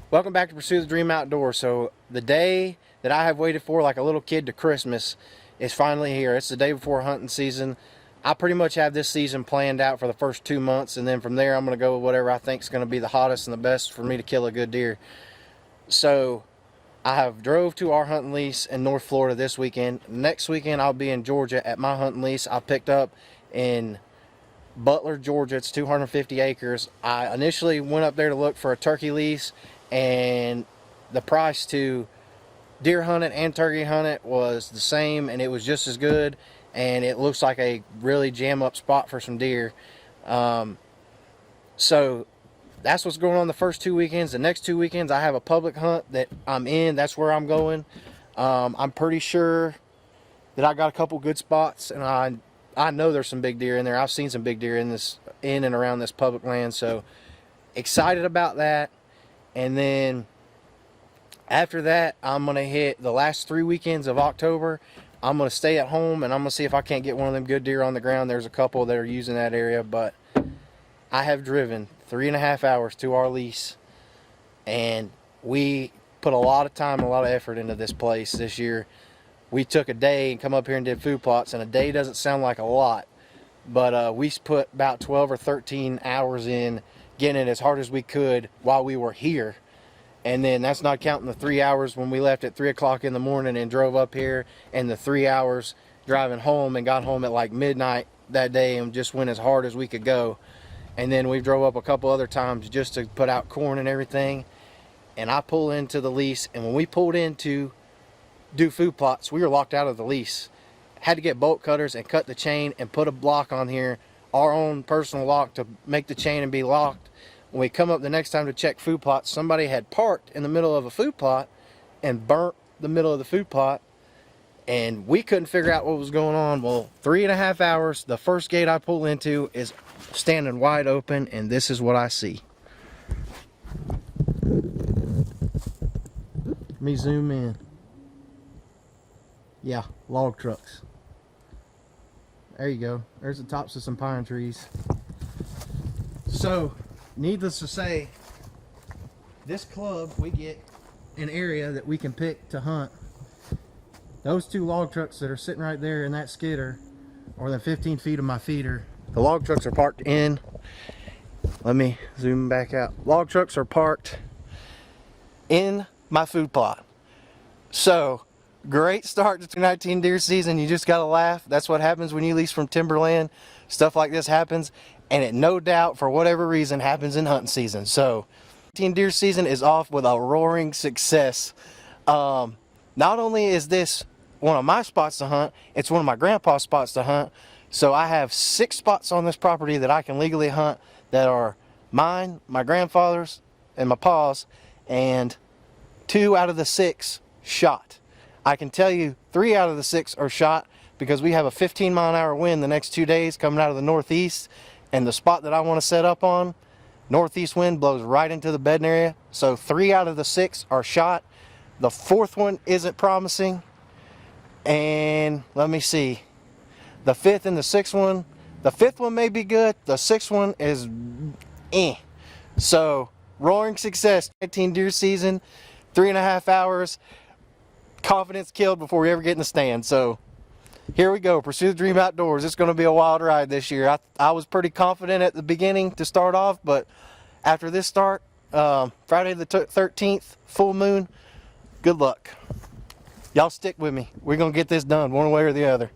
Welcome back to Pursue the Dream Outdoors. So the day that I have waited for like a little kid to Christmas is finally here. It's the day before hunting season. I pretty much have this season planned out for the first 2 months, and then from there I'm going to go with whatever I think is going to be the hottest and the best for me to kill a good deer. So I have drove to our hunting lease in North Florida this weekend. Next weekend I'll be in Georgia at my hunting lease I picked up in Butler, Georgia. It's 250 acres. I initially went up there to look for a turkey lease, and the price to deer hunt it and turkey hunt it was the same, and it was just as good, and it looks like a really jam up spot for some deer. So that's what's going on the first 2 weekends. The next 2 weekends I have a public hunt that I'm in. That's where I'm going. I'm pretty sure that I got a couple good spots, and I know there's some big deer in there. I've seen some big deer in and around this public land, so excited about that. And then after that, I'm going to hit the last 3 weekends of October. I'm going to stay at home, and I'm going to see if I can't get one of them good deer on the ground. There's a couple that are using that area, but I have driven 3.5 hours to our lease, and we put a lot of time and a lot of effort into this place this year. We took a day and come up here and did food plots, and a day doesn't sound like a lot, but we put about 12 or 13 hours in getting it as hard as we could while we were here. And then that's not counting the 3 hours when we left at 3 o'clock in the morning and drove up here, and the 3 hours driving home, and got home at like midnight that day and just went as hard as we could go. And then we drove up a couple other times just to put out corn and everything. And I pull into the lease, and when we pulled in to do food plots, we were locked out of the lease. Had to get bolt cutters and cut the chain and put a block on here, our own personal lock, to make the chain and be locked. When we come up the next time to check food plots, somebody had parked in the middle of a food plot and burnt the middle of the food plot, and we couldn't figure out what was going on. Well, 3.5 hours, the first gate I pull into is standing wide open, and this is what I see. Let me zoom in. Yeah, log trucks. There you go. There's the tops of some pine trees. So, needless to say, this club, we get an area that we can pick to hunt. Those 2 log trucks that are sitting right there in that skidder are within 15 feet of my feeder. The log trucks are parked in. Let me zoom back out. Log trucks are parked in my food plot. So, great start to 2019 deer season. You just gotta laugh. That's what happens when you lease from timberland. Stuff like this happens, and it no doubt, for whatever reason, happens in hunting season. So 2019 deer season is off with a roaring success. Not only is this one of my spots to hunt, it's one of my grandpa's spots to hunt. So I have 6 spots on this property that I can legally hunt that are mine, my grandfather's, and my pa's, and 2 out of the 6 shot. I can tell you 3 out of the 6 are shot because we have a 15-mile-an-hour wind the next 2 days coming out of the northeast, and the spot that I want to set up on, northeast wind blows right into the bedding area. So 3 out of the 6 are shot. The 4th one isn't promising, and let me see, the 5th and the 6th one, the 5th one may be good, the 6th one is So roaring success. 19 deer season, 3.5 hours, confidence killed before we ever get in the stand. So here we go, Pursue the Dream Outdoors. It's going to be a wild ride this year. I was pretty confident at the beginning to start off, but after this start, Friday the 13th, full moon, good luck. Y'all stick with me. We're going to get this done one way or the other.